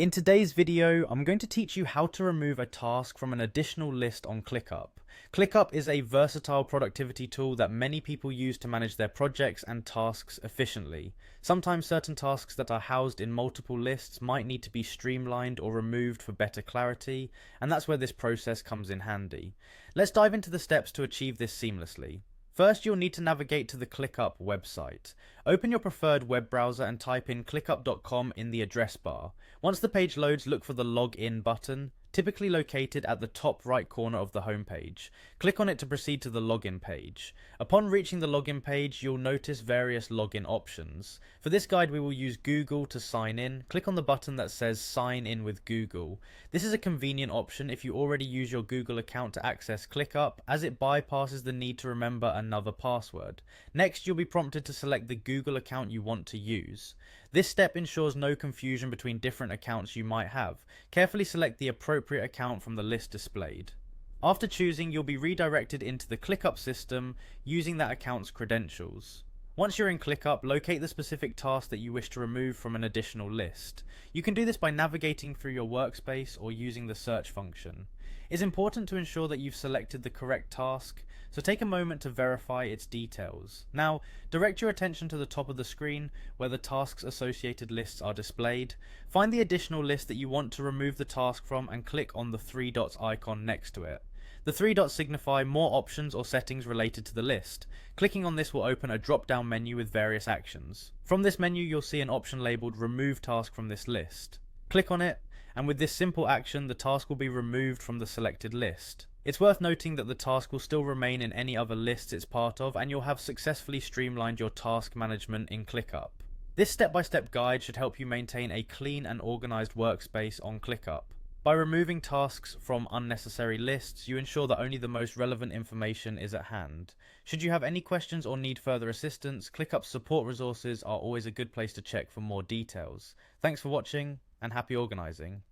In today's video, I'm going to teach you how to remove a task from an additional list on Clickup. Clickup is a versatile productivity tool that many people use to manage their projects and tasks efficiently. Sometimes certain tasks that are housed in multiple lists might need to be streamlined or removed for better clarity, and that's where this process comes in handy. Let's dive into the steps to achieve this seamlessly. First, you'll need to navigate to the Clickup website. Open your preferred web browser and type in clickup.com in the address bar. Once the page loads, look for the Login button, typically located at the top right corner of the homepage. Click on it to proceed to the login page. Upon reaching the login page, you'll notice various login options. For this guide, we will use Google to sign in. Click on the button that says Sign in with Google. This is a convenient option if you already use your Google account to access Clickup, as it bypasses the need to remember another password. Next, you'll be prompted to select the Google account you want to use. This step ensures no confusion between different accounts you might have. Carefully select the appropriate account from the list displayed. After choosing, you'll be redirected into the Clickup system using that account's credentials. Once you're in Clickup, locate the specific task that you wish to remove from an additional list. You can do this by navigating through your workspace or using the search function. It's important to ensure that you've selected the correct task, so take a moment to verify its details. Now, direct your attention to the top of the screen where the tasks associated lists are displayed. Find the additional list that you want to remove the task from and click on the three dots icon next to it. The three dots signify more options or settings related to the list. Clicking on this will open a drop-down menu with various actions. From this menu, you'll see an option labelled Remove Task from this list. Click on it, and with this simple action, the task will be removed from the selected list. It's worth noting that the task will still remain in any other lists it's part of, and you'll have successfully streamlined your task management in Clickup. This step-by-step guide should help you maintain a clean and organised workspace on Clickup. By removing tasks from unnecessary lists, you ensure that only the most relevant information is at hand. Should you have any questions or need further assistance, Clickup's support resources are always a good place to check for more details. Thanks for watching, and happy organising.